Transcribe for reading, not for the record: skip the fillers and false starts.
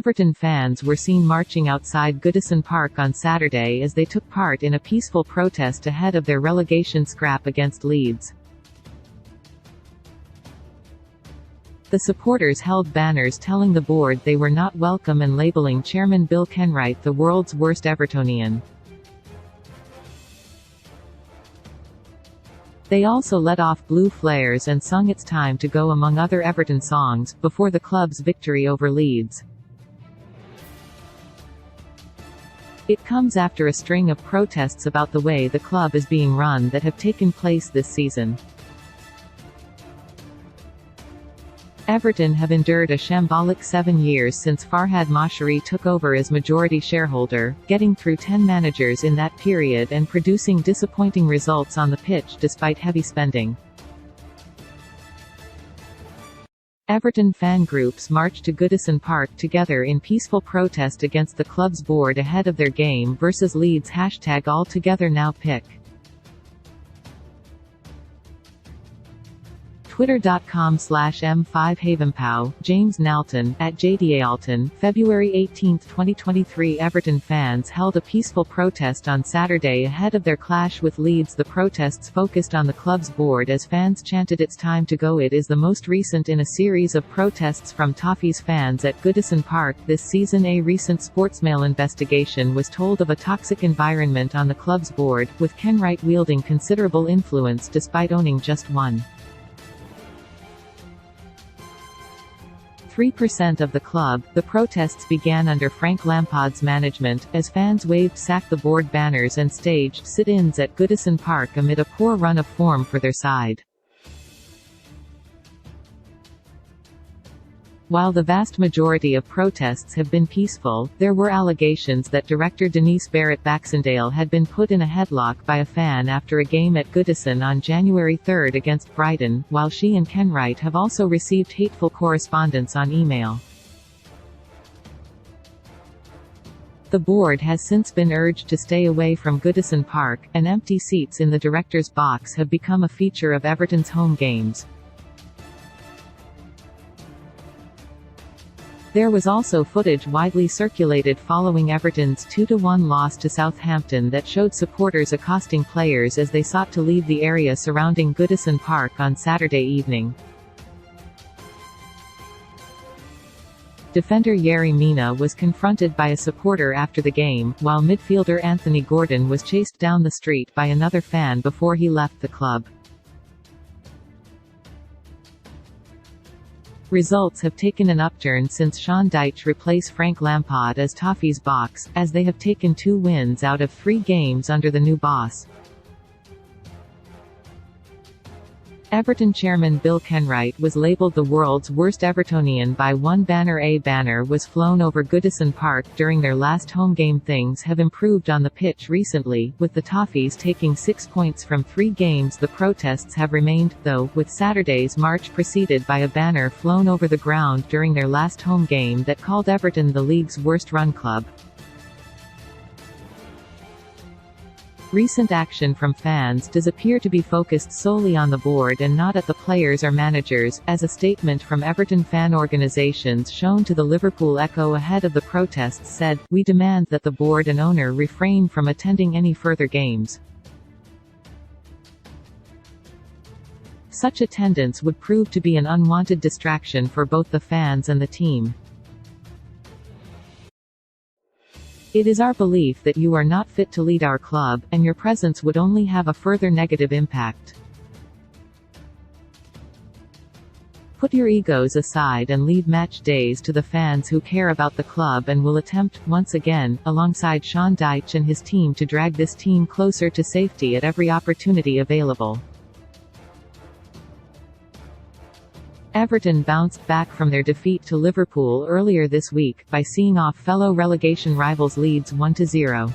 Everton fans were seen marching outside Goodison Park on Saturday as they took part in a peaceful protest ahead of their relegation scrap against Leeds. The supporters held banners telling the board they were not welcome and labelling Chairman Bill Kenwright the world's worst Evertonian. They also let off blue flares and sung "It's Time to Go" among other Everton songs, before the club's victory over Leeds. It comes after a string of protests about the way the club is being run that have taken place this season. Everton have endured a shambolic 7 years since Farhad Mashari took over as majority shareholder, getting through 10 managers in that period and producing disappointing results on the pitch despite heavy spending. Everton fan groups marched to Goodison Park together in peaceful protest against the club's board ahead of their game versus Leeds. #AllTogetherNowPick. Twitter.com/M5Havenpow, James Nalton, @JDALton. February 18, 2023. Everton fans held a peaceful protest on Saturday ahead of their clash with Leeds. The protests focused on the club's board as fans chanted "It's time to go." It is the most recent in a series of protests from Toffees fans at Goodison Park this season. A recent Sportsmail investigation was told of a toxic environment on the club's board, with Kenwright wielding considerable influence despite owning just 1.3% of the club. The protests began under Frank Lampard's management, as fans waved "Sack the Board" banners and staged sit-ins at Goodison Park amid a poor run of form for their side. While the vast majority of protests have been peaceful, there were allegations that director Denise Barrett-Baxendale had been put in a headlock by a fan after a game at Goodison on January 3 against Brighton, while she and Kenwright have also received hateful correspondence on email. The board has since been urged to stay away from Goodison Park, and empty seats in the director's box have become a feature of Everton's home games. There was also footage widely circulated following Everton's 2-1 loss to Southampton that showed supporters accosting players as they sought to leave the area surrounding Goodison Park on Saturday evening. Defender Yerry Mina was confronted by a supporter after the game, while midfielder Anthony Gordon was chased down the street by another fan before he left the club. Results have taken an upturn since Sean Dyche replaced Frank Lampard as Toffees boss, as they have taken 2 wins out of 3 games under the new boss. Everton chairman Bill Kenwright was labelled the world's worst Evertonian by one banner. A banner was flown over Goodison Park during their last home game. Things have improved on the pitch recently, with the Toffees taking 6 points from 3 games. The protests have remained, though, with Saturday's march preceded by a banner flown over the ground during their last home game that called Everton the league's worst-run club. Recent action from fans does appear to be focused solely on the board and not at the players or managers, as a statement from Everton fan organisations shown to the Liverpool Echo ahead of the protests said, "We demand that the board and owner refrain from attending any further games. Such attendance would prove to be an unwanted distraction for both the fans and the team. It is our belief that you are not fit to lead our club, and your presence would only have a further negative impact. Put your egos aside and leave match days to the fans who care about the club and will attempt, once again, alongside Sean Dyche and his team, to drag this team closer to safety at every opportunity available." Everton bounced back from their defeat to Liverpool earlier this week, by seeing off fellow relegation rivals Leeds 1-0.